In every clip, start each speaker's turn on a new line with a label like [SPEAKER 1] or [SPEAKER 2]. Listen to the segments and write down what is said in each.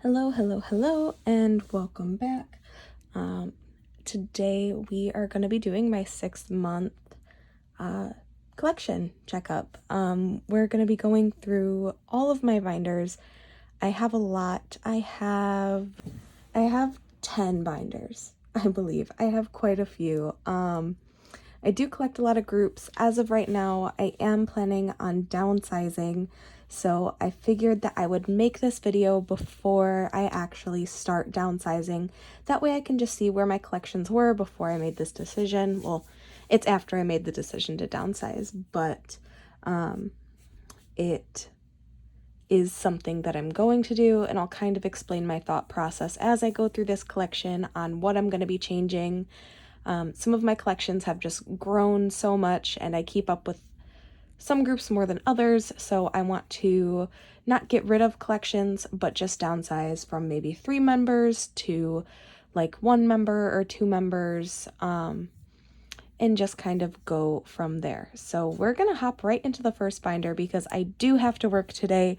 [SPEAKER 1] Hello, and welcome back. Today we are going to be doing my 6-month collection checkup. We're going to be going through all of my binders. I have a lot. I have 10 binders, I believe. I have quite a few. I do collect a lot of groups. As of right now, I am planning on downsizing, so I figured that I would make this video before I actually start downsizing. That way I can just see where my collections were before I made this decision. Well, it's after I made the decision to downsize, but it is something that I'm going to do, and I'll kind of explain my thought process as I go through this collection on what I'm going to be changing. Some of my collections have just grown so much, and I keep up with some groups more than others, so I want to not get rid of collections, but just downsize from maybe 3 members to like 1 member or 2 members, and just kind of go from there. So we're gonna hop right into the first binder because I do have to work today.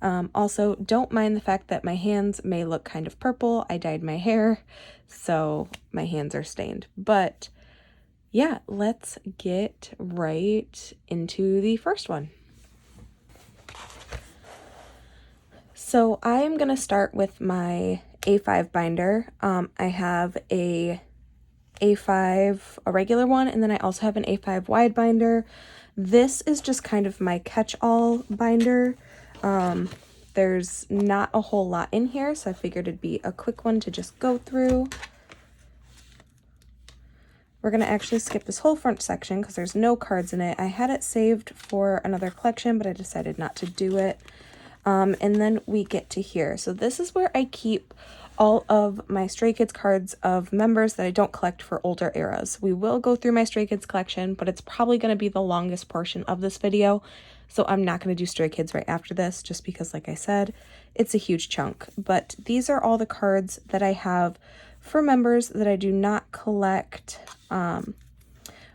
[SPEAKER 1] Also, don't mind the fact that my hands may look kind of purple. I dyed my hair, so my hands are stained. But yeah, let's get right into the first one. So I'm going to start with my A5 binder. I have a A5, a regular one, and then I also have an A5 wide binder. This is just kind of my catch-all binder. There's not a whole lot in here, so I figured it'd be a quick one to just go through. We're going to actually skip this whole front section because there's no cards in it. I had it saved for another collection, but I decided not to do it. And then we get to here. So this is where I keep all of my Stray Kids cards of members that I don't collect for older eras. We will go through my Stray Kids collection, but it's probably going to be the longest portion of this video. So I'm not going to do Stray Kids right after this, just because, like I said, it's a huge chunk. But these are all the cards that I have for members that I do not collect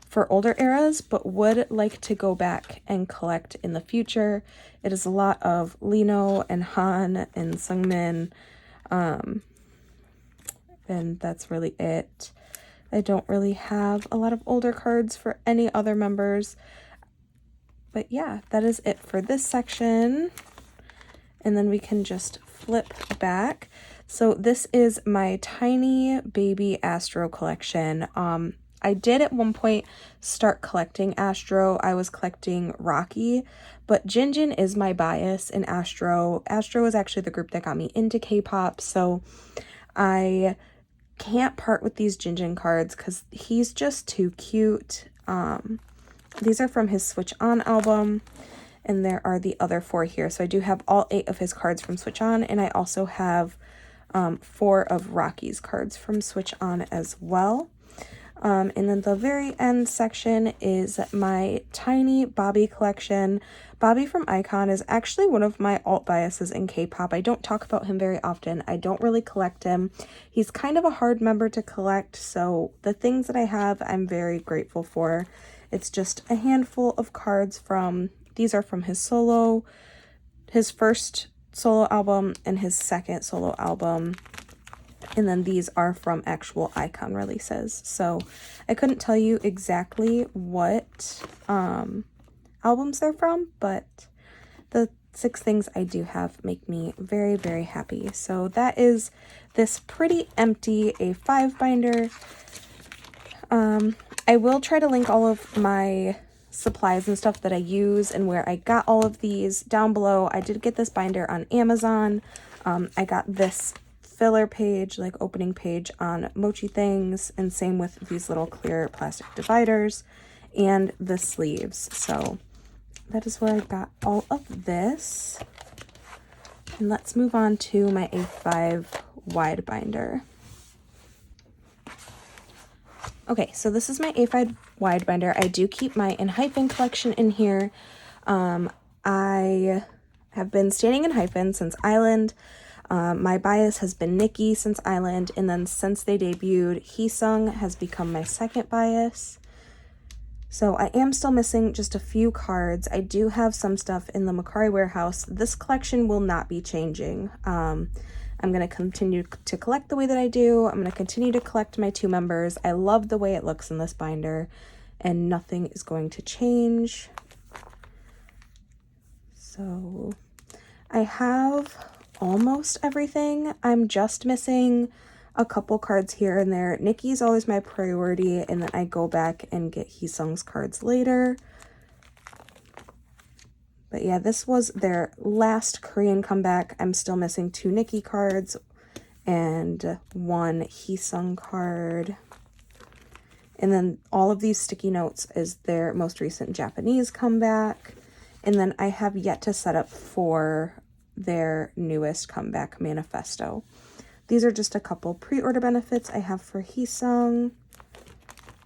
[SPEAKER 1] for older eras, but would like to go back and collect in the future. It is a lot of Lino and Han and Seungmin, and that's really it. I don't really have a lot of older cards for any other members. But yeah, that is it for this section. And then we can just flip back. So this is my tiny baby Astro collection. I did at one point start collecting Astro. I was collecting Rocky, but Jinjin is my bias in Astro. Astro is actually the group that got me into K-pop, so I can't part with these Jinjin cards because he's just too cute. These are from his Switch On album, and there are the other 4 here. So I do have all 8 of his cards from Switch On, and I also have 4 of Rocky's cards from Switch On as well. And then the very end section is my tiny Bobby collection. Bobby from iKON is actually one of my alt biases in K-pop. I don't talk about him very often. I don't really collect him. He's kind of a hard member to collect, so the things that I have, I'm very grateful for. It's just a handful of cards from, these are from his first solo album and his second solo album. And then these are from actual iKON releases. So I couldn't tell you exactly what albums they're from, but the 6 things I do have make me very, very happy. So that is this pretty empty A5 binder. I will try to link all of my supplies and stuff that I use and where I got all of these down below. I did get this binder on Amazon. I got this filler page, like opening page, on MochiThings, and same with these little clear plastic dividers and the sleeves. So that is where I got all of this. And let's move on to my A5 wide binder. Okay, so this is my A5 wide binder. I do keep my In collection in here. I have been standing in Hyphen since Island. My bias has been Nikki since Island, and then since they debuted, Heesung has become my second bias. So I am still missing just a few cards. I do have some stuff in the Mercari warehouse. This collection will not be changing. I'm going to continue to collect the way that I do. I'm going to continue to collect my 2 members. I love the way it looks in this binder, and nothing is going to change. So I have almost everything. I'm just missing a couple cards here and there. Nikki's always my priority, and then I go back and get Heesung's cards later. But yeah, this was their last Korean comeback. I'm still missing 2 Nikki cards and 1 Heesung card. And then all of these sticky notes is their most recent Japanese comeback. And then I have yet to set up for their newest comeback, Manifesto. These are just a couple pre-order benefits I have for Heesung.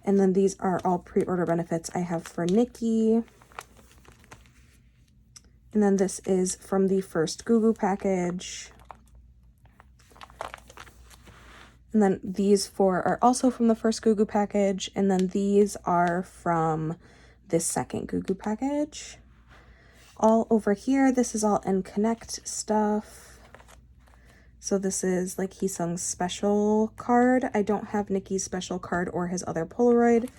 [SPEAKER 1] And then these are all pre-order benefits I have for Nikki. And then this is from the first Gugu package. And then these 4 are also from the first Gugu package. And then these are from this second Gugu package. All over here, this is all N-Connect stuff. So this is like Heesung's special card. I don't have Nikki's special card or his other Polaroid.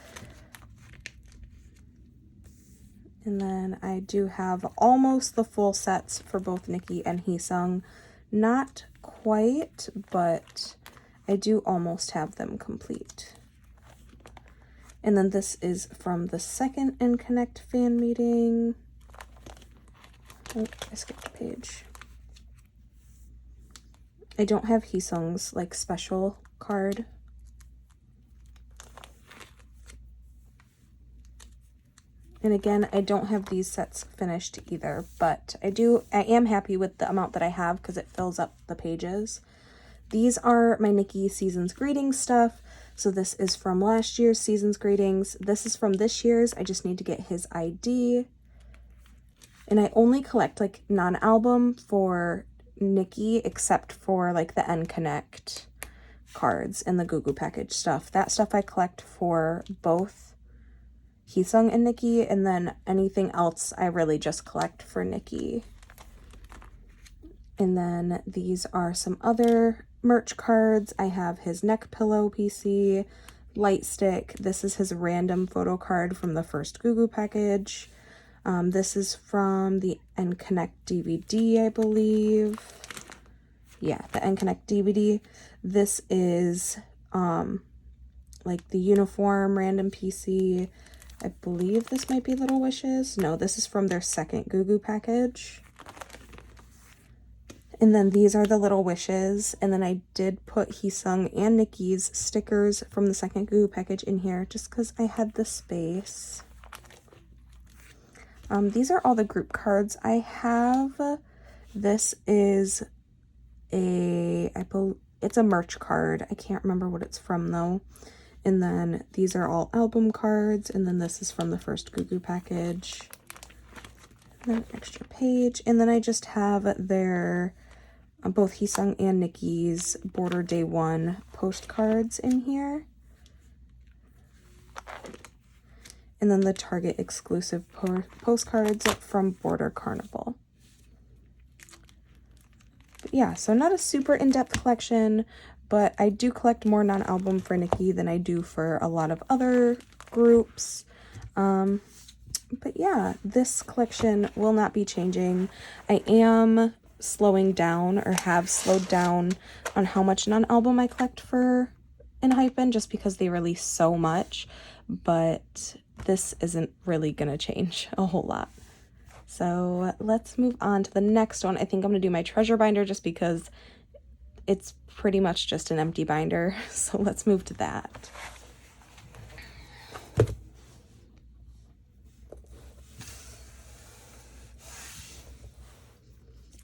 [SPEAKER 1] And then I do have almost the full sets for both Nikki and Heesung. Not quite, but I do almost have them complete. And then this is from the second N-Connect fan meeting. Oh, I skipped a page. I don't have Heesung's like special card. And again, I don't have these sets finished either, but I am happy with the amount that I have because it fills up the pages. These are my Nikki Season's Greetings stuff. So this is from last year's Season's Greetings. This is from this year's. I just need to get his ID. And I only collect like non-album for Nikki, except for like the N-Connect cards and the Gugu package stuff. That stuff I collect for both Heesung and Nikki, and then anything else I really just collect for Nikki. And then these are some other merch cards. I have his neck pillow PC, light stick. This is his random photo card from the first Gugu package. This is from the N-Connect DVD, I believe. Yeah, the N-Connect DVD. This is like the uniform random PC. I believe this might be Little Wishes. No, this is from their second Gugu package. And then these are the Little Wishes. And then I did put Heesung and Nikki's stickers from the second Gugu package in here just because I had the space. These are all the group cards I have. This is it's a merch card. I can't remember what it's from though. And then these are all album cards. And then this is from the first Gugu package. And then extra page. And then I just have their, both Heesung and Nikki's Border Day 1 postcards in here. And then the Target exclusive postcards from Border Carnival. But yeah, so not a super in-depth collection, but I do collect more non-album for Nikki than I do for a lot of other groups. But yeah, this collection will not be changing. I am slowing down, or have slowed down, on how much non-album I collect for ENHYPEN, just because they release so much. But this isn't really gonna change a whole lot. So let's move on to the next one. I think I'm gonna do my treasure binder just because it's pretty much just an empty binder. So let's move to that.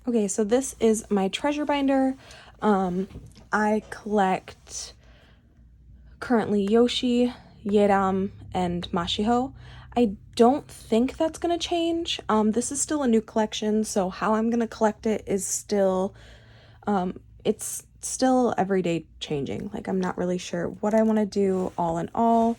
[SPEAKER 1] Okay, so this is my treasure binder. I collect currently Yoshi, Yeram, and Mashiho. I don't think that's going to change. This is still a new collection, so how I'm going to collect it is still, it's still everyday changing. Like, I'm not really sure what I want to do all in all.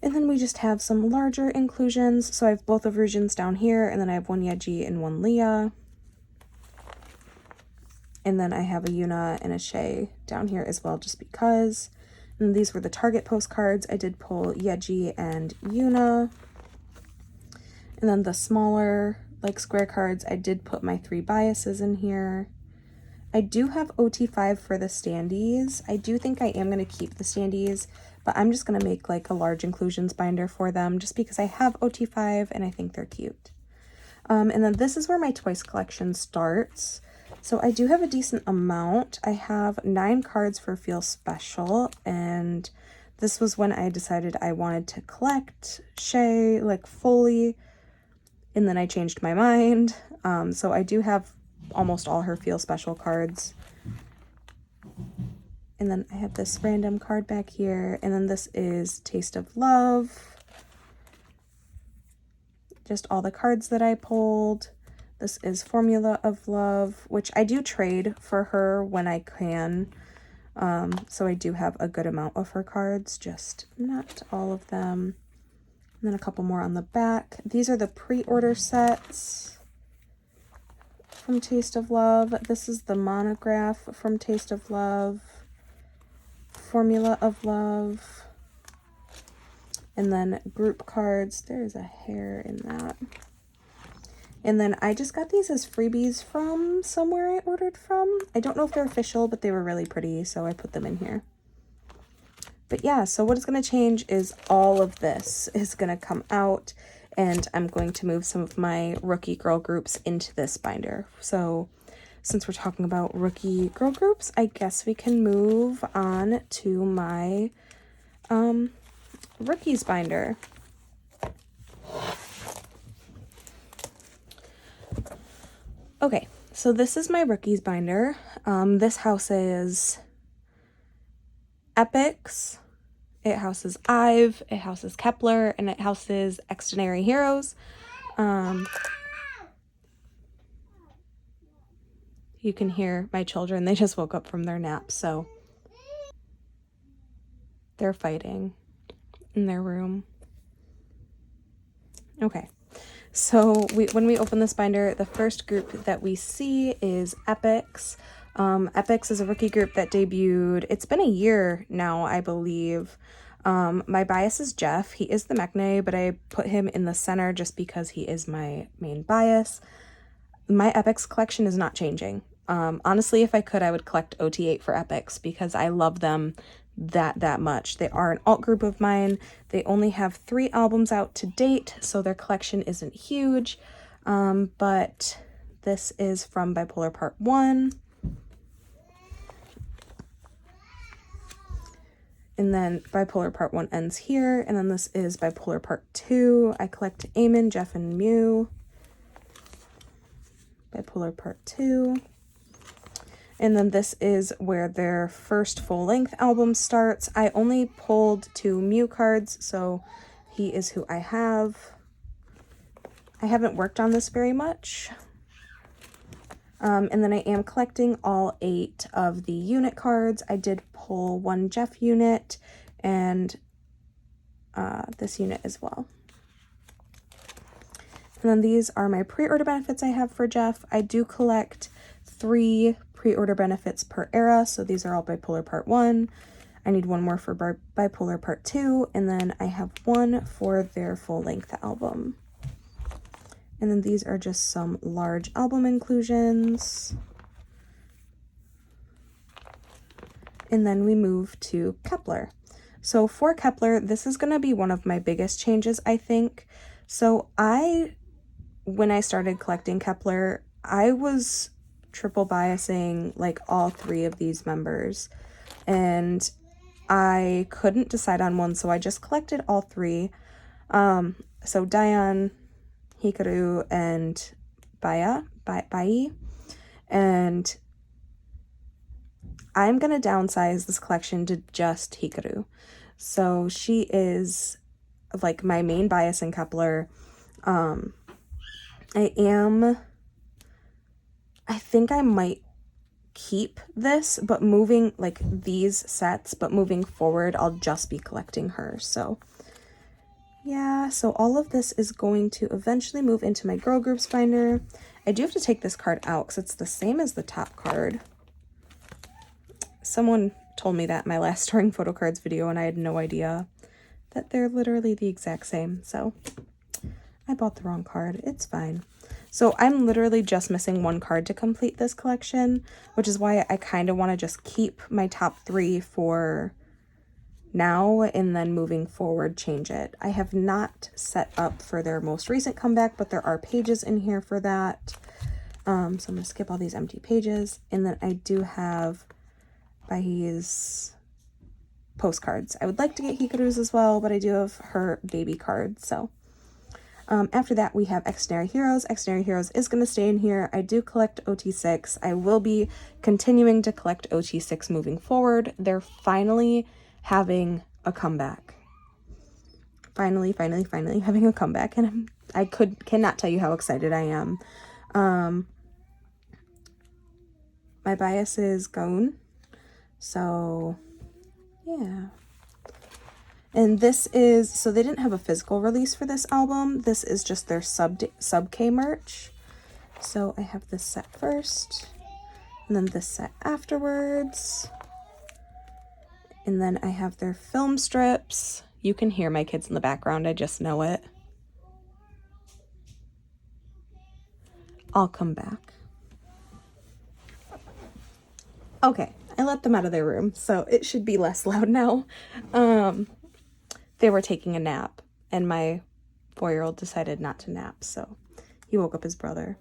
[SPEAKER 1] And then we just have some larger inclusions. So I have both of Ryujin's down here, and then I have one Yeji and one Leah. And then I have a Yuna and a Shay down here as well, just because. And these were the Target postcards. I did pull Yeji and Yuna. And then the smaller, like, square cards, I did put my 3 biases in here. I do have OT5 for the standees. I do think I am going to keep the standees, but I'm just going to make, like, a large inclusions binder for them just because I have OT5 and I think they're cute. And then this is where my Twice collection starts. So I do have a decent amount. I have 9 cards for Feel Special, and this was when I decided I wanted to collect Shay, like, fully, and then I changed my mind. So I do have almost all her Feel Special cards. And then I have this random card back here, and then this is Taste of Love. Just all the cards that I pulled. This is Formula of Love, which I do trade for her when I can. So I do have a good amount of her cards, just not all of them. And then a couple more on the back. These are the pre-order sets from Taste of Love. This is the monograph from Taste of Love. Formula of Love. And then group cards. There's a hair in that. And then I just got these as freebies from somewhere I ordered from. I don't know if they're official, but they were really pretty, so I put them in here. But yeah, so what is going to change is all of this is going to come out, and I'm going to move some of my rookie girl groups into this binder. So since we're talking about rookie girl groups, I guess we can move on to my rookies binder. Okay, so this is my rookies binder. This houses Epics, it houses Ive, it houses Kepler, and it houses Extraordinary Heroes. You can hear my children, they just woke up from their nap, so they're fighting in their room. Okay. So when we open this binder, the first group that we see is Epics. Epics is a rookie group that debuted. It's been a year now, I believe. My bias is Jeff. He is the Mechne, but I put him in the center just because he is my main bias. My Epics collection is not changing. Honestly, if I could, I would collect OT8 for Epics because I love them that much. They are an alt group of mine. They only have 3 albums out to date, so their collection isn't huge. But this is from Bipolar Part 1. And then Bipolar Part 1 ends here. And then this is Bipolar Part 2. I collect Eamon, Jeff, and Mew. Bipolar Part 2. And then this is where their first full-length album starts. I only pulled 2 Mew cards, so he is who I have. I haven't worked on this very much. And then I am collecting all 8 of the unit cards. I did pull 1 Jeff unit and this unit as well. And then these are my pre-order benefits I have for Jeff. I do collect 3 pre-order benefits per era, so these are all Bipolar Part 1. I need 1 more for Bipolar Part 2, and then I have 1 for their full-length album. And then these are just some large album inclusions. And then we move to Kepler. So for Kepler, this is going to be one of my biggest changes, I think. So when I started collecting Kepler, I was triple biasing like all 3 of these members, and I couldn't decide on one, so I just collected all 3. So Dion, Hikaru, and Bai, and I'm gonna downsize this collection to just Hikaru. So she is like my main bias in Kepler. I think I might keep this, but moving like these sets, but moving forward, I'll just be collecting her. So yeah, so all of this is going to eventually move into my girl groups binder. I do have to take this card out because it's the same as the top card. Someone told me that in my last storing photo cards video, and I had no idea that they're literally the exact same. So I bought the wrong card. It's fine. So I'm literally just missing one card to complete this collection, which is why I kind of want to just keep my top 3 for now and then moving forward change it. I have not set up for their most recent comeback, but there are pages in here for that. So I'm going to skip all these empty pages. And then I do have Bai's postcards. I would like to get Hikaru's as well, but I do have her baby card. So after that, we have Extraordinary Heroes. Extraordinary Heroes is going to stay in here. I do collect OT6. I will be continuing to collect OT6 moving forward. They're finally having a comeback. Finally having a comeback. And I cannot tell you how excited I am. My bias is Gone. So, yeah. And this is, so they didn't have a physical release for this album. This is just their sub-K merch. So I have this set first, and then this set afterwards. And then I have their film strips. You can hear my kids in the background, I just know it. I'll come back. Okay, I let them out of their room, so it should be less loud now. They were taking a nap, and my 4-year-old decided not to nap, so he woke up his brother.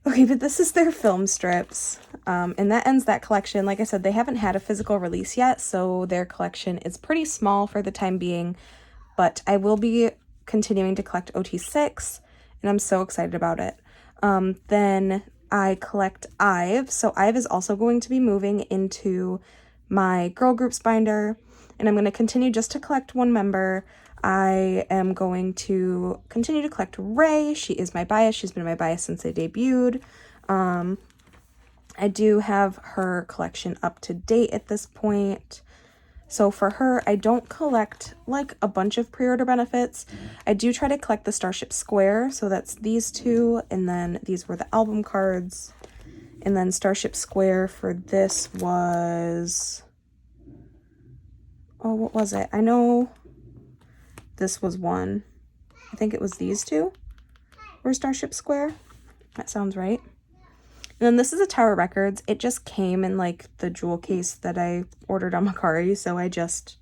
[SPEAKER 1] Okay, but this is their film strips, and that ends that collection. Like I said, they haven't had a physical release yet, so their collection is pretty small for the time being, but I will be continuing to collect OT6, and I'm so excited about it. Then I collect IVE, so IVE is also going to be moving into my girl groups binder, and I'm going to continue just to collect one member. I am going to continue to collect Ray. She is my bias. She's been my bias since I debuted. I do have her collection up to date at this point. So for her, I don't collect like a bunch of pre-order benefits. I do try to collect the Starship Square. So that's these two. And then these were the album cards. And then Starship Square for this was... oh, what was it? I know this was one. I think it was these two were Starship Square. That sounds right. And then this is a Tower Records. It just came in like the jewel case that I ordered on Mercari, so I just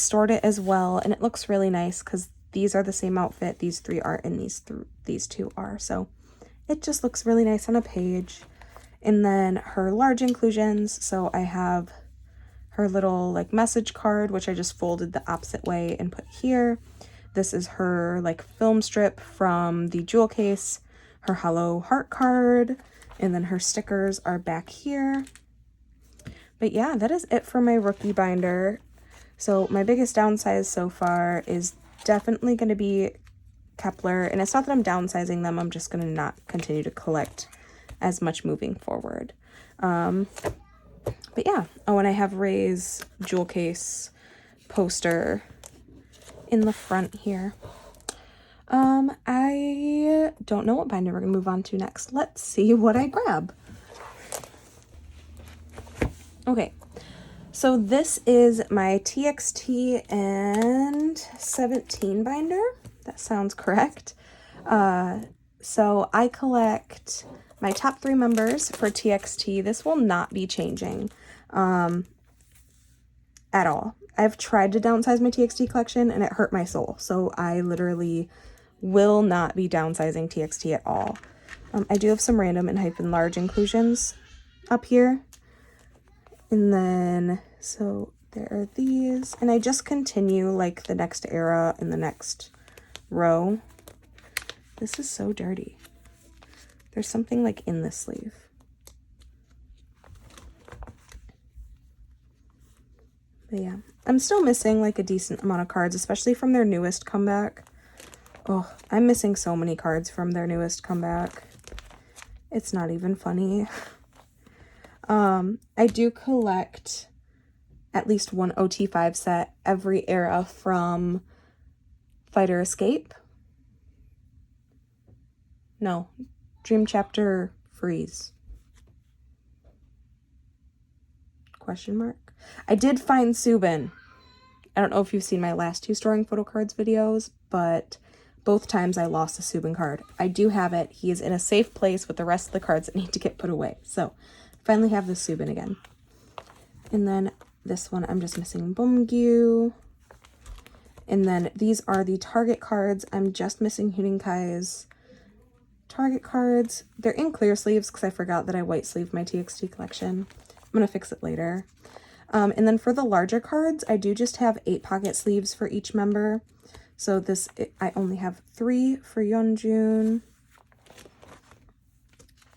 [SPEAKER 1] stored it as well, and it looks really nice because these are the same outfit. These 3 aren't, and these 2 are. So it just looks really nice on a page. And then her large inclusions. So I have her little like message card, which I just folded the opposite way and put here. This is her like film strip from the jewel case, her hollow heart card, and then her stickers are back here. But yeah, that is it for my rookie binder. So my biggest downside so far is definitely going to be Kepler, and it's not that I'm downsizing them, I'm just going to not continue to collect as much moving forward. But yeah, oh, and I have Ray's jewel case poster in the front here. I don't know what binder we're gonna move on to next. Let's see what I grab. Okay, so this is my TXT and 17 binder. That sounds correct. So I collect my top 3 members for TXT. This will not be changing at all. I've tried to downsize my TXT collection and it hurt my soul. So I literally will not be downsizing TXT at all. I do have some random and hyphen large inclusions up here. And then, so there are these. And I just continue like the next era in the next row. This is so dirty. There's something like in this sleeve. But yeah, I'm still missing like a decent amount of cards, especially from their newest comeback. Oh, I'm missing so many cards from their newest comeback. It's not even funny. I do collect at least one OT5 set every era from Fighter Escape. No, Dream Chapter Freeze. Question mark. I did find Subin. I don't know if you've seen my last 2 storing photo cards videos, but both times I lost a Subin card. I do have it. He is in a safe place with the rest of the cards that need to get put away. So finally have the Subin again. And then this one, I'm just missing Bumgyu. And then these are the Target cards. I'm just missing Huening-Kai's Target cards. They're in clear sleeves because I forgot that I white sleeved my TXT collection. I'm going to fix it later. And then for the larger cards, I do just have 8 pocket sleeves for each member. So this, I only have 3 for Yeonjun.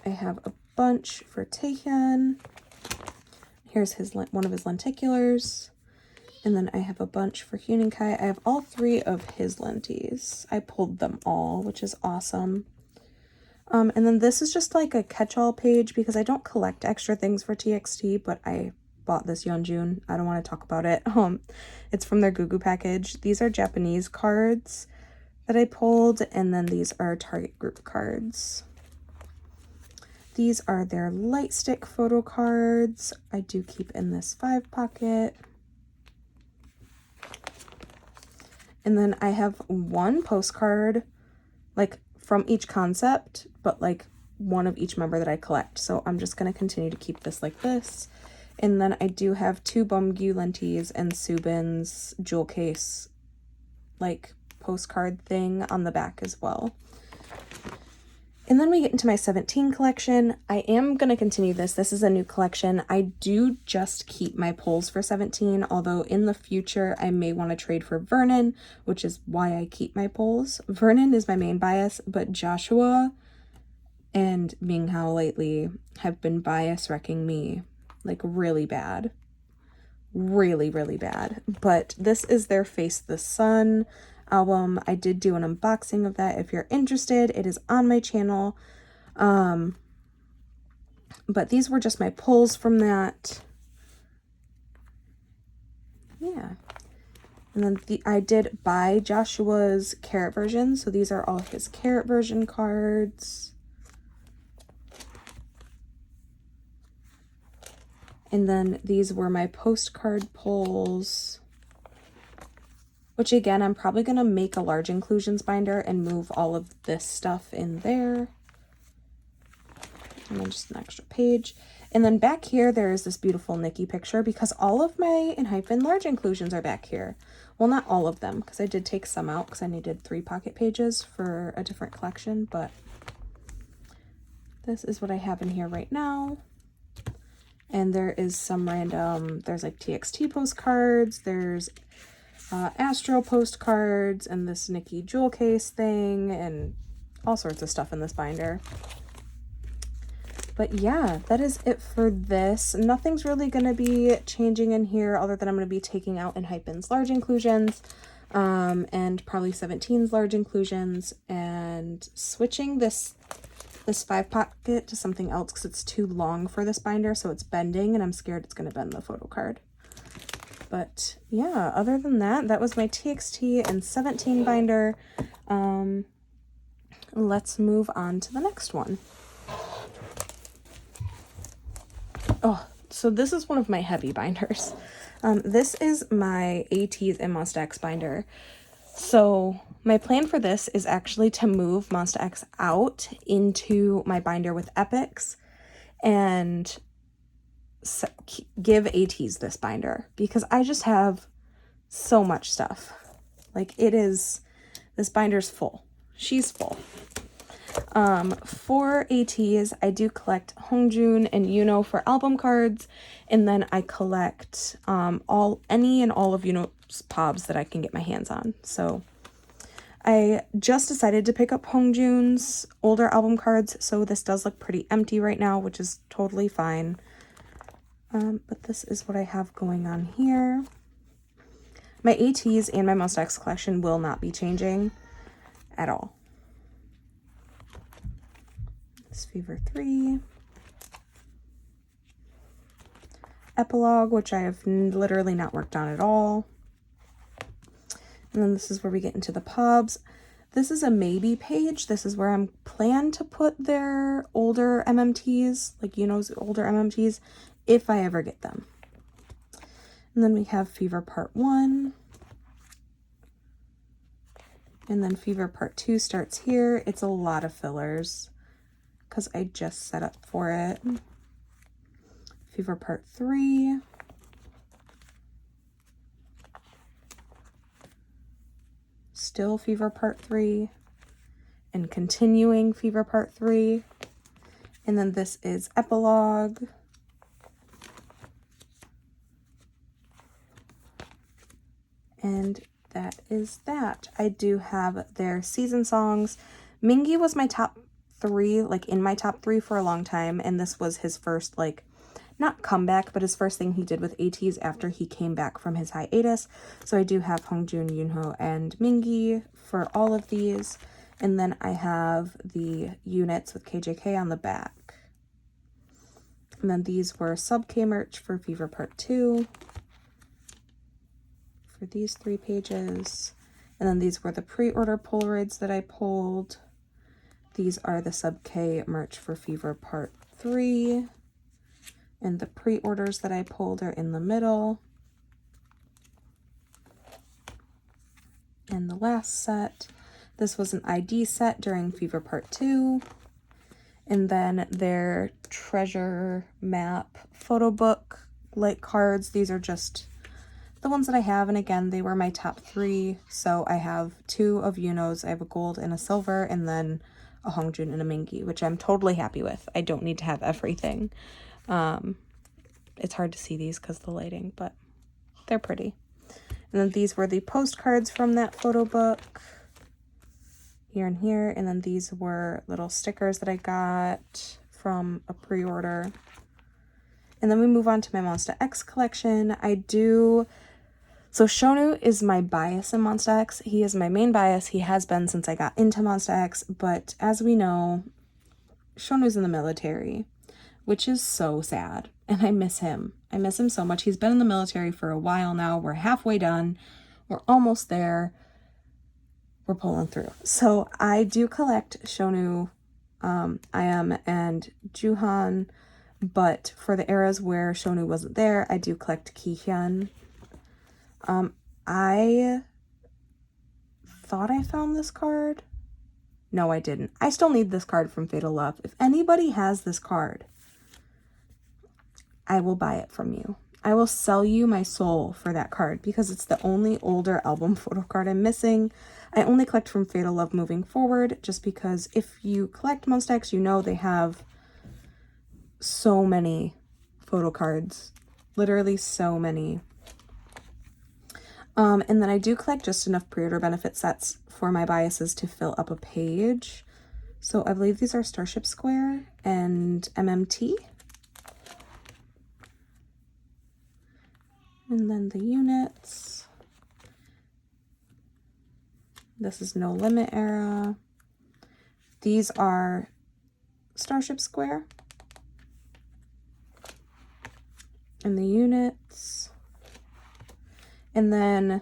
[SPEAKER 1] I have a bunch for Taehyun. Here's one of his lenticulars. And then I have a bunch for Huening-Kai. I have all 3 of his lenties. I pulled them all, which is awesome. And then this is just like a catch-all page because I don't collect extra things for TXT, but I bought this Yeonjun. I don't want to talk about it. It's from their Gugu package. These are Japanese cards that I pulled, and then these are Target group cards. These are their light stick photo cards. I do keep in this 5 pocket. And then I have 1 postcard, like from each concept, but like one of each member that I collect. So I'm just going to continue to keep this like this. And then I do have 2 Bumgyu lenties and Subin's jewel case, like postcard thing on the back as well. And then we get into my 17 collection. I am going to continue this. This is a new collection. I do just keep my pulls for 17, although in the future I may want to trade for Vernon, which is why I keep my pulls. Vernon is my main bias, but Joshua and Minghao lately have been bias wrecking me, like really bad. Really, really bad. But this is their Face the Sun album. I did do an unboxing of that. If you're interested, it is on my channel. But these were just my pulls from that. Yeah. And then I did buy Joshua's Carrot version. So these are all his Carrot version cards. And then these were my postcard pulls, which again, I'm probably going to make a large inclusions binder and move all of this stuff in there. And then just an extra page. And then back here, there is this beautiful Nikki picture because all of my Enhypen large inclusions are back here. Well, not all of them, because I did take some out because I needed 3 pocket pages for a different collection, but this is what I have in here right now. And there is some random, there's like TXT postcards, there's Astro postcards, and this Nikki jewel case thing, and all sorts of stuff in this binder. But yeah, that is it for this. Nothing's really going to be changing in here other than I'm going to be taking out Enhypen's large inclusions, and probably 17's large inclusions, and switching this 5 pocket to something else because it's too long for this binder, so it's bending, and I'm scared it's going to bend the photo card. But yeah, other than that, that was my TXT and 17 binder. Let's move on to the next one. Oh, so this is one of my heavy binders. This is my ATEEZ and Monsta X binder. So my plan for this is actually to move Monsta X out into my binder with Epics and give ATEEZ this binder because I just have so much stuff. Like this binder's full. She's full. For ATEEZ, I do collect Hongjun and Yuno for album cards, and then I collect any and all of Yuno's pobs that I can get my hands on. So I just decided to pick up Hongjun's older album cards, so this does look pretty empty right now, which is totally fine. But this is what I have going on here. My ATEEZ and my Monsta X collection will not be changing at all. Fever 3, Epilogue, which I have literally not worked on at all, And then this is where we get into the pubs. This is a maybe page. This is where I'm plan to put their older MMTs, like older MMTs, if I ever get them. And then we have Fever Part 1. And then Fever Part 2 starts here. It's a lot of fillers because I just set up for it. Fever Part 3. Still Fever Part 3. And continuing Fever Part 3. And then this is Epilogue. And that is that. I do have their season songs. Mingi was my top 3, like in my top 3 for a long time. And this was his first, like, not comeback, but his first thing he did with ATEEZ after he came back from his hiatus. So I do have Hongjoong, Yoonho, and Mingi for all of these. And then I have the units with KJK on the back. And then these were sub-K merch for Fever Part 2. For these 3 pages. And then these were the pre-order Polaroids that I pulled. These are the sub-K merch for Fever Part 3. And the pre-orders that I pulled are in the middle. And the last set, this was an ID set during Fever Part 2. And then their treasure map photo book like cards. These are just the ones that I have, and again, they were my top 3. So I have 2 of Yuno's. I have a gold and a silver, and then a Hongjoong and a Mingi, which I'm totally happy with. I don't need to have everything. It's hard to see these because of the lighting, but they're pretty. And then these were the postcards from that photo book. Here and here. And then these were little stickers that I got from a pre-order. And then we move on to my Monsta X collection. So Shonu is my bias in Monsta X. He is my main bias. He has been since I got into Monsta X. But as we know, Shonu's in the military, which is so sad. And I miss him. I miss him so much. He's been in the military for a while now. We're halfway done. We're almost there. We're pulling through. So I do collect Shonu, Ayam, and Juhan. But for the eras where Shonu wasn't there, I do collect Kihyun. I thought I found this card. No, I didn't. I still need this card from Fatal Love. If anybody has this card, I will buy it from you. I will sell you my soul for that card because it's the only older album photo card I'm missing. I only collect from Fatal Love moving forward just because if you collect Monsta X, you know they have so many photo cards. Literally so many. And then I do collect just enough pre-order benefit sets for my biases to fill up a page. So I believe these are Starship Square and MMT. And then the units. This is No Limit era. These are Starship Square. And the units. And then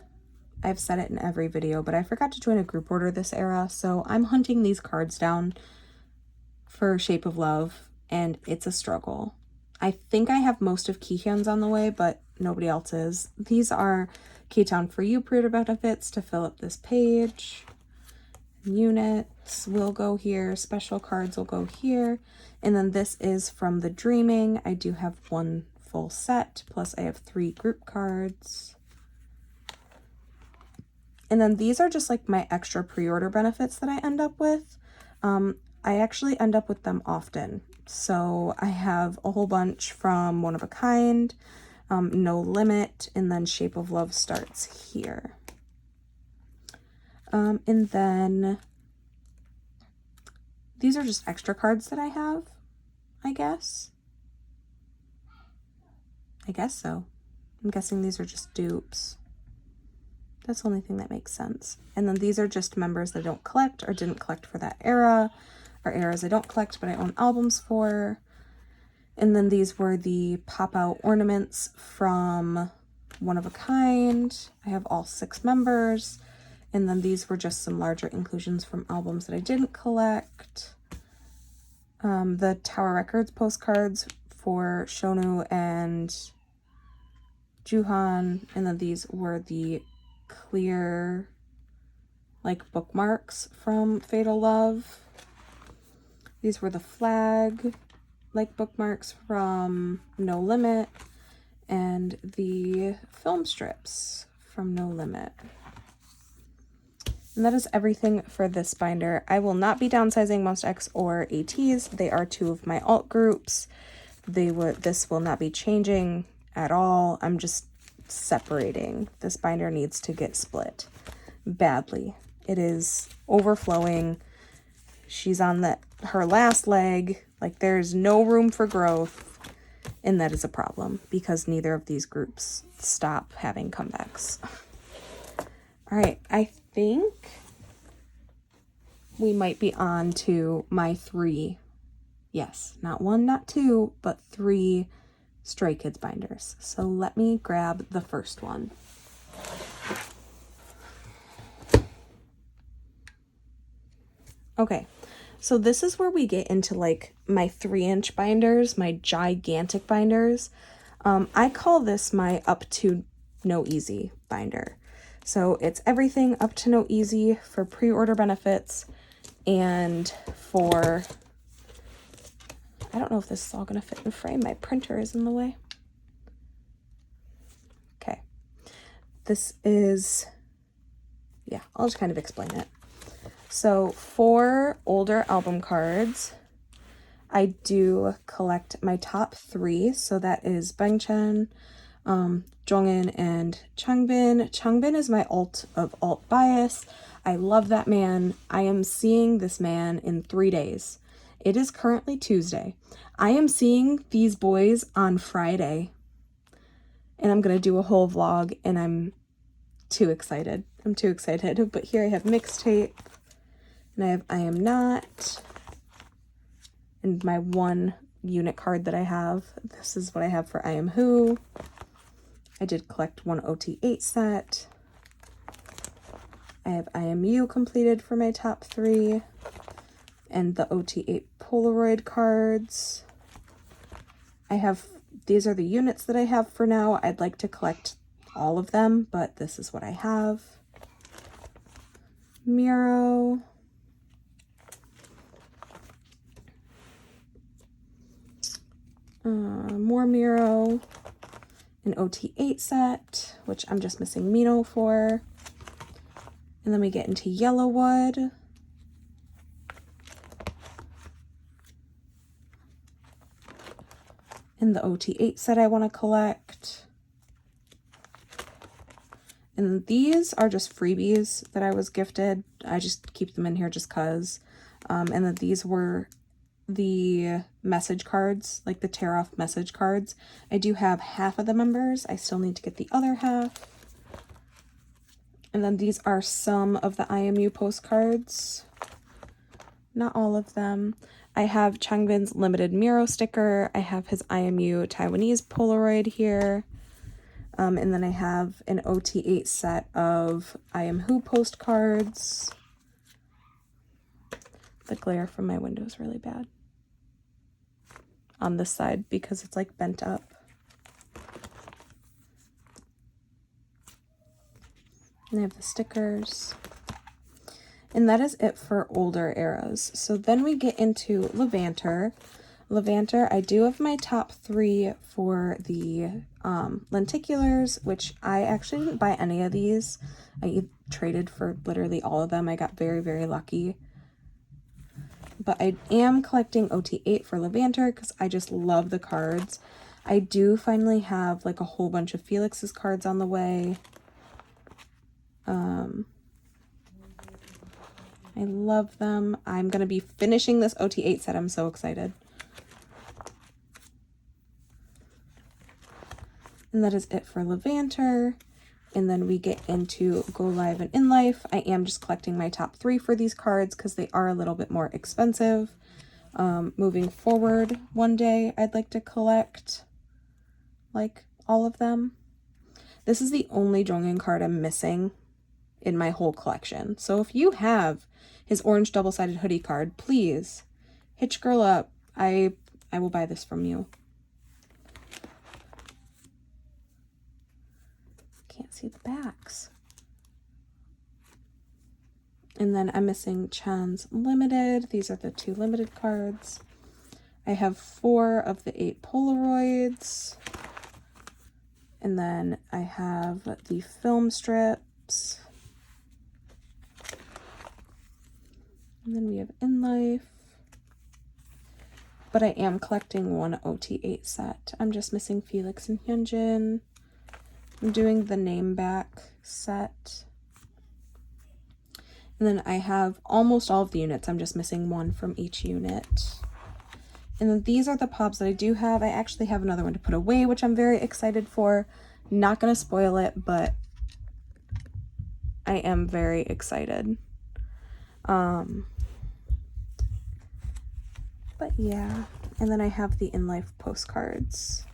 [SPEAKER 1] I've said it in every video, but I forgot to join a group order this era. So I'm hunting these cards down for Shape of Love, and it's a struggle. I think I have most of Kihyun's on the way, but nobody else is. These are K-Town For You pre-order benefits to fill up this page. Units will go here. Special cards will go here. And then this is from the Dreaming. I do have 1 full set, plus I have 3 group cards. And then these are just like my extra pre-order benefits that I end up with. I actually end up with them often. So I have a whole bunch from One of a Kind, No Limit, and then Shape of Love starts here. And then these are just extra cards that I have, I guess. I guess so. I'm guessing these are just dupes. That's the only thing that makes sense. And then these are just members that I don't collect or didn't collect for that era, or eras I don't collect but I own albums for. And then these were the pop-out ornaments from One of a Kind. I have all 6 members. And then these were just some larger inclusions from albums that I didn't collect. The Tower Records postcards for Shonu and Juhan, and then these were the clear like bookmarks from Fatal Love. These were the flag like bookmarks from No Limit, and the film strips from No Limit. And that is everything for this binder. I will not be downsizing Monsta X or ATs. They are two of my alt groups. This will not be changing at all. I'm just separating. This binder needs to get split badly. It is overflowing. She's on her last leg. Like, there's no room for growth, and that is a problem because neither of these groups stop having comebacks. All right, I think we might be on to my 3, yes, not 1, not 2, but 3 Stray Kids binders. So let me grab the first one. Okay, so this is where we get into like my 3-inch binders, my gigantic binders. I call this my up to no easy binder. So it's everything up to no easy for pre-order benefits and for, I don't know if this is all going to fit in frame. My printer is in the way. Okay. This is, yeah, I'll just kind of explain it. So for older album cards, I do collect my top 3. So that is Bangchen, Jongin, and Changbin. Changbin is my alt of alt bias. I love that man. I am seeing this man in 3 days. It is currently Tuesday. I am seeing these boys on Friday. And I'm going to do a whole vlog, and I'm too excited. I'm too excited. But here I have Mixtape, and I have I Am Not, and my 1 unit card that I have. This is what I have for I Am Who. I did collect 1 OT8 set. I have I Am You completed for my top 3, and the OT8 Polaroid cards. These are the units that I have for now. I'd like to collect all of them, but this is what I have. Miro. More Miro. An OT8 set, which I'm just missing Mino for. And then we get into Yellowwood. And the OT8 set I want to collect. And these are just freebies that I was gifted. I just keep them in here just cause. And then these were the message cards, like the tear off message cards. I do have half of the members. I still need to get the other half. And then these are some of the IMU postcards. Not all of them. I have Changbin's limited Miro sticker. I have his IMU Taiwanese Polaroid here. And then I have an OT8 set of I Am Who postcards. The glare from my window is really bad on this side because it's like bent up. And I have the stickers. And that is it for older eras. So then we get into Levanter. Levanter, I do have my top 3 for the lenticulars, which I actually didn't buy any of these. I traded for literally all of them. I got very, very lucky. But I am collecting OT8 for Levanter because I just love the cards. I do finally have like a whole bunch of Felix's cards on the way. I love them. I'm going to be finishing this OT8 set. I'm so excited. And that is it for Levanter. And then we get into Go Live and In Life. I am just collecting my top 3 for these cards because they are a little bit more expensive. Moving forward, one day I'd like to collect like all of them. This is the only Jongin card I'm missing in my whole collection. So if you have his orange double-sided hoodie card, please hitch girl up. I will buy this from you. Can't see the backs. And then I'm missing Chan's limited. These are the 2 limited cards. I have 4 of the 8 Polaroids. And then I have the film strips. And then we have In Life. But I am collecting 1 OT8 set. I'm just missing Felix and Hyunjin. I'm doing the name back set. And then I have almost all of the units. I'm just missing 1 from each unit. And then these are the pops that I do have. I actually have another one to put away, which I'm very excited for. Not going to spoil it, but I am very excited. But yeah. And then I have the In Life postcards.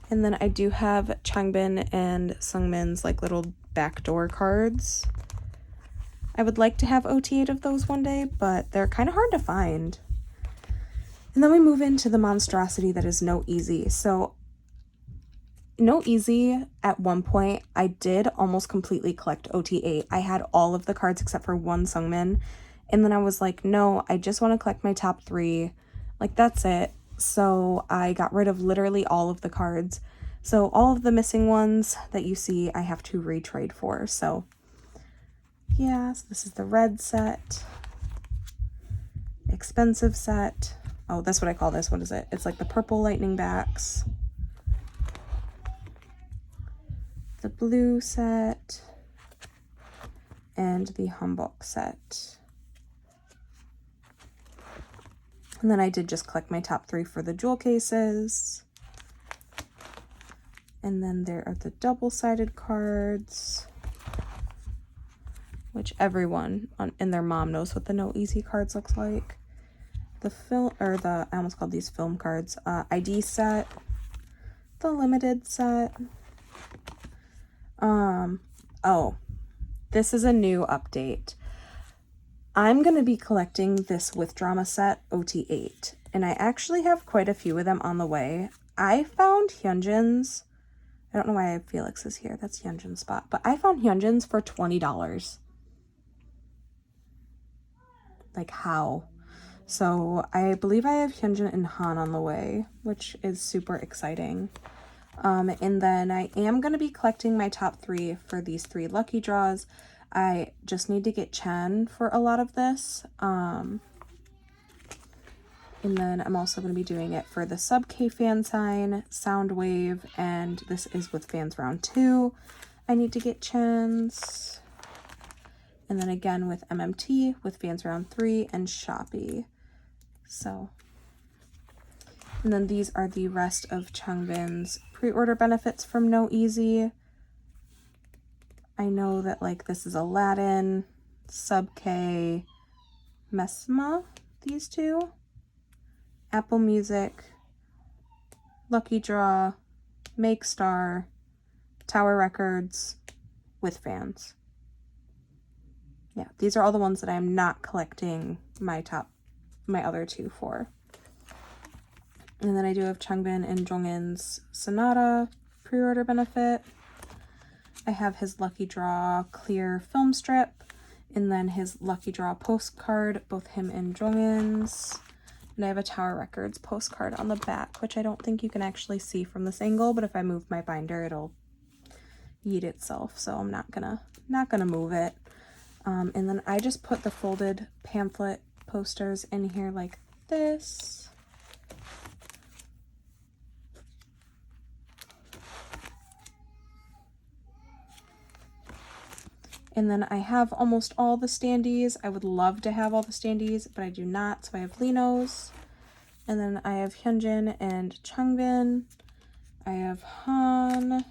[SPEAKER 1] And then I do have Changbin and Sungmin's like little backdoor cards. I would like to have OT8 of those one day, but they're kind of hard to find. And then we move into the monstrosity that is No Easy. So No Easy, at one point, I did almost completely collect OT8. I had all of the cards except for 1 Sungmin. And then I was like, no, I just want to collect my top 3. Like, that's it. So I got rid of literally all of the cards. So all of the missing ones that you see, I have to retrade for. So yeah, so this is the red set. Expensive set. Oh, that's what I call this. What is it? It's like the purple lightning backs. The blue set. And the Hanbok set. And then I did just collect my top 3 for the jewel cases. And then there are the double-sided cards, which everyone in their mom knows what the No Easy cards looks like. The I almost called these film cards. ID set, the limited set. Oh, this is a new update. I'm going to be collecting this With Drama set OT8, and I actually have quite a few of them on the way. I found Hyunjin's, I don't know why I have Felix's here, that's Hyunjin's spot, but I found Hyunjin's for $20. Like, how? So I believe I have Hyunjin and Han on the way, which is super exciting. And then I am going to be collecting my top 3 for these 3 lucky draws. I just need to get Chen for a lot of this. And then I'm also going to be doing it for the Sub K fan sign, Soundwave, and this is with fans round 2. I need to get Chen's. And then again with MMT, with fans round 3, and Shopee. So, and then these are the rest of Changbin's pre-order benefits from No Easy. I know that, like, this is Aladdin, Sub K, Mesma, these 2, Apple Music, Lucky Draw, Make Star, Tower Records, with fans. Yeah, these are all the ones that I am not collecting my other 2 for. And then I do have Changbin and Jongin's Sonata pre-order benefit. I have his Lucky Draw clear film strip, and then his Lucky Draw postcard, both him and Jongin's. And I have a Tower Records postcard on the back, which I don't think you can actually see from this angle, but if I move my binder, it'll yeet itself, so I'm not gonna move it. And then I just put the folded pamphlet posters in here like this. And then I have almost all the standees. I would love to have all the standees, but I do not. So I have Lino's. And then I have Hyunjin and Changbin. I have Han.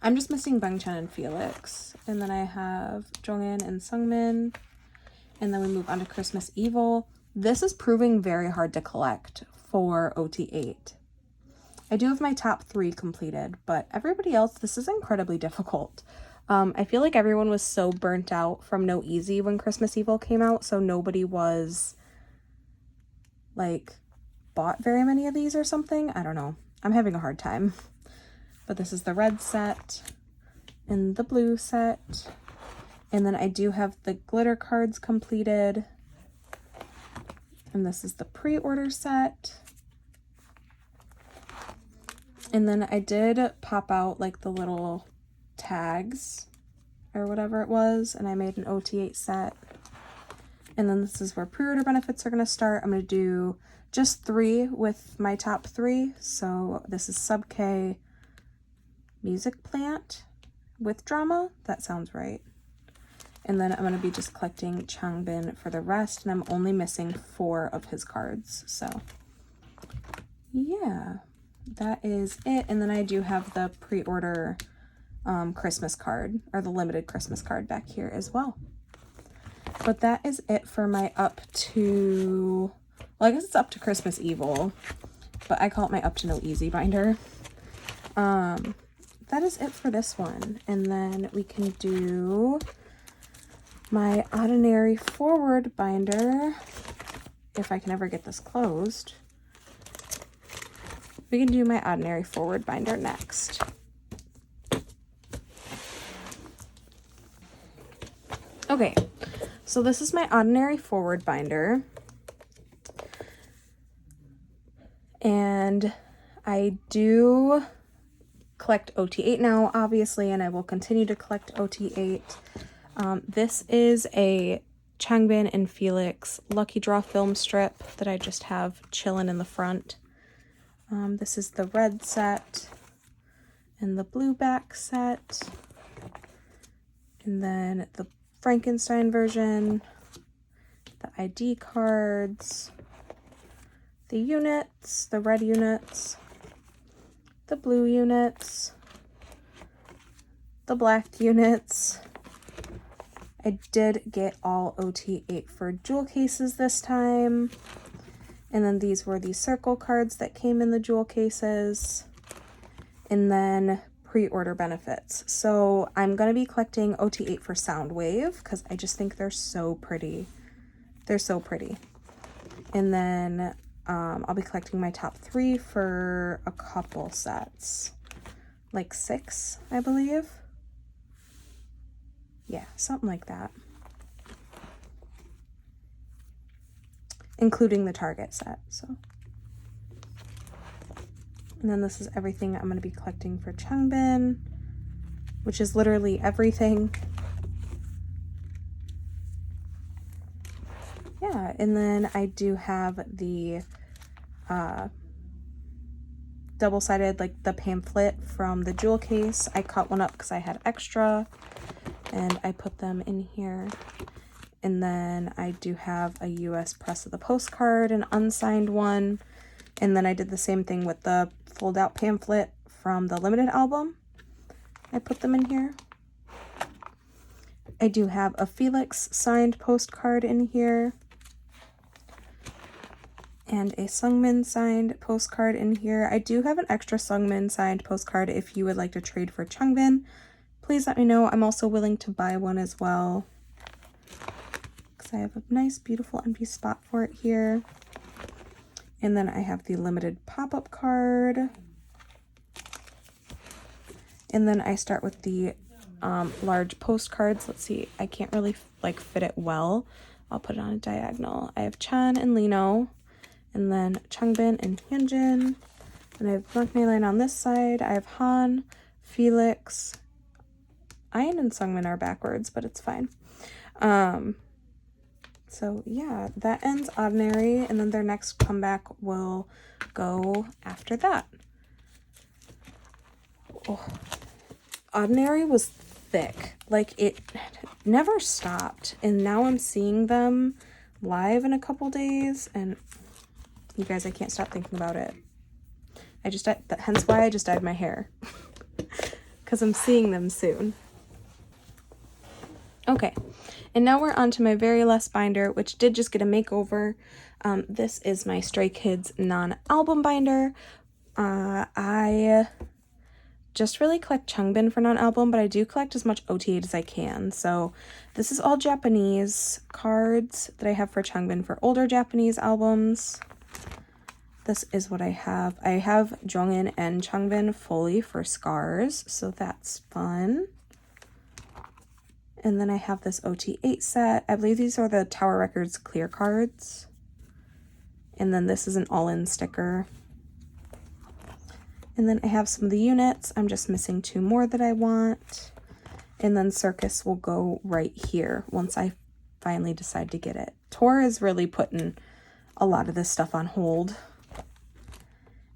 [SPEAKER 1] I'm just missing Bangchan and Felix. And then I have Jongin and Sungmin. And then we move on to Christmas Evil. This is proving very hard to collect for OT8. I do have my top 3 completed, but everybody else, this is incredibly difficult. I feel like everyone was so burnt out from No Easy when Christmas Evil came out, so nobody was, like, bought very many of these or something. I don't know. I'm having a hard time. But this is the red set and the blue set. And then I do have the glitter cards completed. And this is the pre-order set. And then I did pop out like the little tags or whatever it was, and I made an OT8 set. And then this is where pre-order benefits are going to start. I'm going to do just 3 with my top 3. So this is Sub K, Music Plant with Drama. That sounds right. And then I'm going to be just collecting Changbin for the rest, and I'm only missing 4 of his cards. So yeah, that is it. And then I do have the pre-order Christmas card, or the limited Christmas card back here as well. But that is it for my up to, well, I guess it's up to Christmas Evil, but I call it my up to No Easy binder. That is it for this one. And then we can do my Ordinary Forward binder, if I can ever get this closed. We can do my Ordinary Forward binder next. Okay, so this is my Ordinary Forward binder. And I do collect OT8 now, obviously, and I will continue to collect OT8. This is a Changbin and Felix Lucky Draw film strip that I just have chilling in the front. This is the red set and the blue back set. And then the Frankenstein version, the ID cards, the units, the red units, the blue units, the black units. I did get all OT8 for jewel cases this time. And then these were the circle cards that came in the jewel cases. And then pre-order benefits. So I'm going to be collecting OT8 for Soundwave because I just think they're so pretty. They're so pretty. And then I'll be collecting my top 3 for a couple sets. Like 6, I believe. Yeah, something like that. Including the Target set, so. And then this is everything I'm going to be collecting for Changbin, which is literally everything. Yeah, and then I do have the double-sided, like the pamphlet from the jewel case. I cut one up because I had extra, and I put them in here. And then I do have a US press of the postcard, an unsigned one. And then I did the same thing with the fold-out pamphlet from the limited album. I put them in here. I do have a Felix signed postcard in here. And a Sungmin signed postcard in here. I do have an extra Sungmin signed postcard if you would like to trade for Changbin. Please let me know. I'm also willing to buy one as well, because I have a nice, beautiful empty spot for it here. And then I have the limited pop-up card. And then I start with the large postcards. Let's see, I can't really like fit it well. I'll put it on a diagonal. I have Chan and Lino, and then Changbin and Hyunjin. And I have Mark Maylin on this side. I have Han, Felix. Ayan and Sungmin are backwards, but it's fine. So yeah, that ends Ordinary, and then their next comeback will go after that. Oh, Ordinary was thick. Like, it never stopped, and now I'm seeing them live in a couple days, and you guys, I can't stop thinking about it. Hence why I just dyed my hair, because I'm seeing them soon. Okay, and now we're on to my very last binder, which did just get a makeover. This is my Stray Kids non-album binder. I just really collect Changbin for non-album, but I do collect as much OT8 as I can. So this is all Japanese cards that I have for Changbin for older Japanese albums. This is what I have. I have Jongin and Changbin fully for Scars, so that's fun. And then I have this OT8 set. I believe these are the Tower Records clear cards. And then this is an all-in sticker. And then I have some of the units. I'm just missing 2 more that I want. And then Circus will go right here once I finally decide to get it. Tor is really putting a lot of this stuff on hold.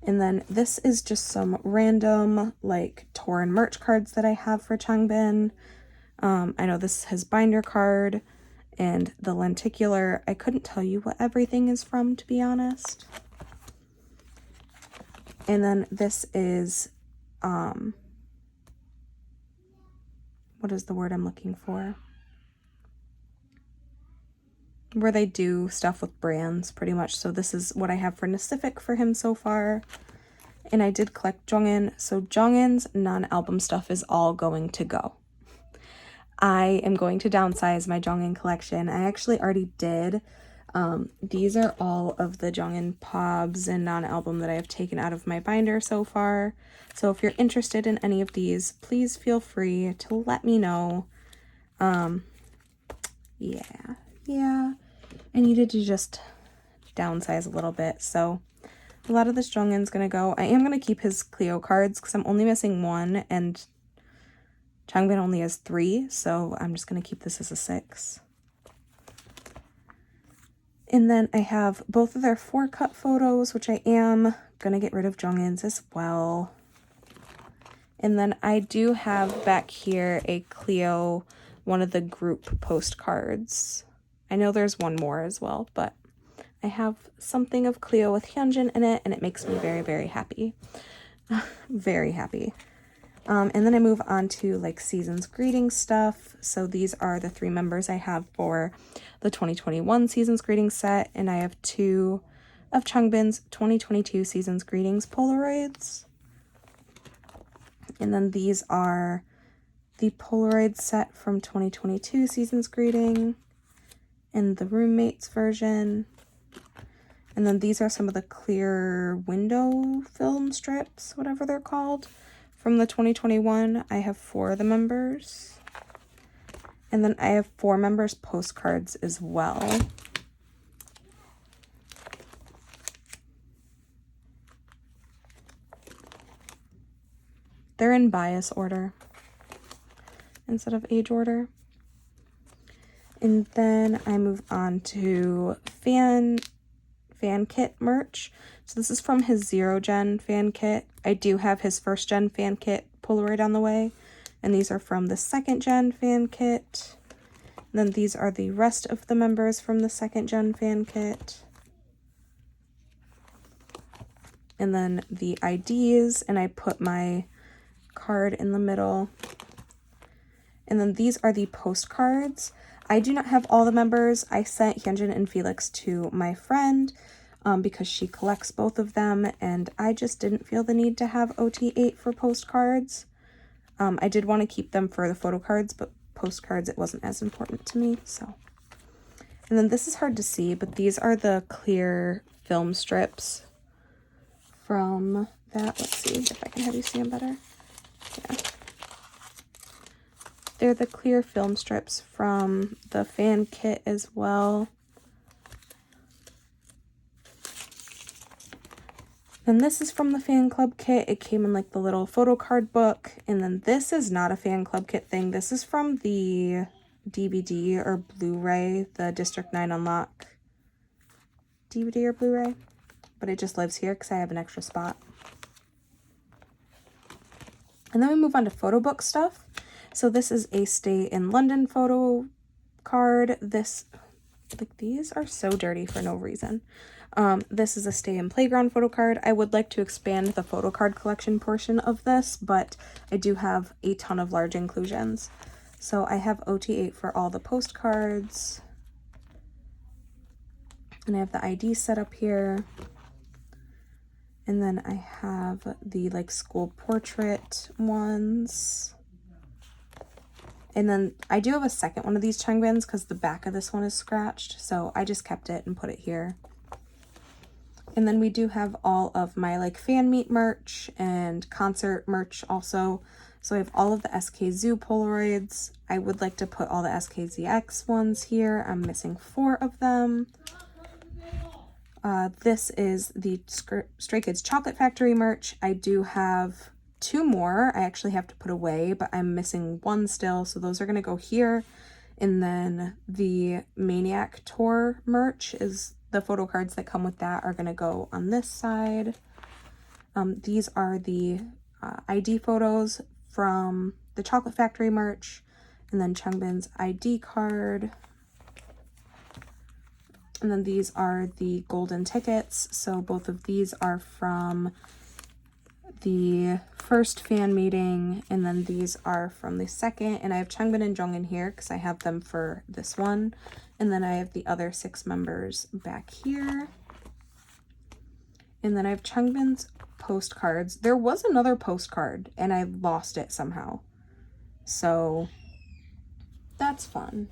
[SPEAKER 1] And then this is just some random like Tor and merch cards that I have for Changbin. I know this has binder card and the lenticular. I couldn't tell you what everything is from, to be honest. And then this is, what is the word I'm looking for? Where they do stuff with brands, pretty much. So this is what I have for Pacific for him so far. And I did collect Jongin. So Jongin's non-album stuff is all going to go. I am going to downsize my Jongin collection. I actually already did. These are all of the Jongin Pobs and non-album that I have taken out of my binder so far. So if you're interested in any of these, please feel free to let me know. Yeah. I needed to just downsize a little bit. So a lot of this Jongin's going to go. I am going to keep his Cleo cards because I'm only missing 1 and Changbin only has 3. So I'm just going to keep this as a 6. And then I have both of their 4-cut photos, which I am going to get rid of Jongin's as well. And then I do have back here a Cleo, one of the group postcards. I know there's one more as well, but I have something of Cleo with Hyunjin in it, and it makes me very, very happy. Very happy. And then I move on to like season's greetings stuff. So these are the 3 members I have for the 2021 season's greetings set, and I have 2 of Changbin's 2022 season's greetings Polaroids. And then these are the Polaroid set from 2022 season's greeting and the roommates version. And then these are some of the clear window film strips, whatever they're called. From the 2021, I have 4 of the members. And then I have 4 members postcards as well. They're in bias order instead of age order. And then I move on to fan kit merch. So this is from his 0 Gen fan kit. I do have his 1st Gen fan kit Polaroid on the way. And these are from the 2nd Gen fan kit. And then these are the rest of the members from the 2nd Gen fan kit. And then the IDs, and I put my card in the middle. And then these are the postcards. I do not have all the members. I sent Hyunjin and Felix to my friend because she collects both of them, and I just didn't feel the need to have OT8 for postcards. I did want to keep them for the photo cards, but postcards, it wasn't as important to me, so. And then this is hard to see, but these are the clear film strips from that. Let's see if I can have you see them better. Yeah. They're the clear film strips from the fan kit as well. And this is from the fan club kit. It came in like the little photo card book. And then this is not a fan club kit thing. This is from the DVD or Blu-ray, the District 9 Unlock DVD or Blu-ray. But it just lives here because I have an extra spot. And then we move on to photo book stuff. So this is a Stay in London photo card. These are so dirty for no reason. This is a Stay in Playground photo card. I would like to expand the photo card collection portion of this, but I do have a ton of large inclusions. So I have OT8 for all the postcards. And I have the ID set up here. And then I have the like school portrait ones. And then I do have a second one of these changbins because the back of this one is scratched. So I just kept it and put it here. And then we do have all of my like fan meet merch and concert merch also. So I have all of the SK Zoo Polaroids. I would like to put all the SKZX ones here. I'm missing 4 of them. This is the Stray Kids Chocolate Factory merch. I do have 2 more I actually have to put away, but I'm missing 1 still. So those are going to go here. And then the Maniac Tour merch is the photo cards that come with that are going to go on this side. These are the ID photos from the Chocolate Factory merch, and then Changbin's ID card. And then these are the golden tickets. So both of these are from the first fan meeting, and then these are from the second. And I have Changbin and Jongin here because I have them for this one. And then I have the other 6 members back here. And then I have Changbin's postcards. There was another postcard and I lost it somehow. So that's fun.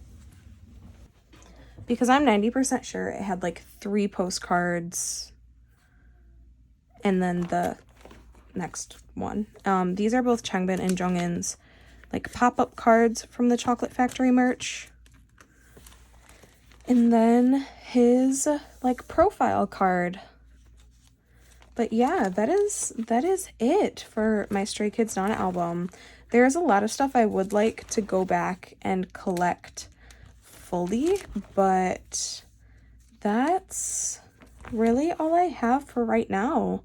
[SPEAKER 1] Because I'm 90% sure it had like 3 postcards and then the next one. These are both Changbin and Jongin's like pop-up cards from the Chocolate Factory merch. And then his like profile card. But yeah, that is it for my Stray Kids Nana album. There's a lot of stuff I would like to go back and collect fully, but that's really all I have for right now.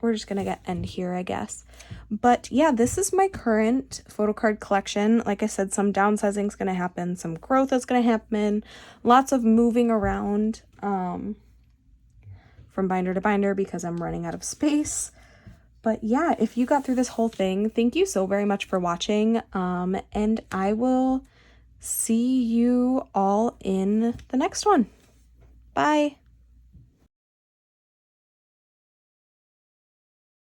[SPEAKER 1] We're just gonna end here, I guess. But yeah, this is my current photo card collection. Like I said, some downsizing is gonna happen, some growth is gonna happen, lots of moving around from binder to binder because I'm running out of space. But yeah, if you got through this whole thing, thank you so very much for watching. And I will see you all in the next one. Bye.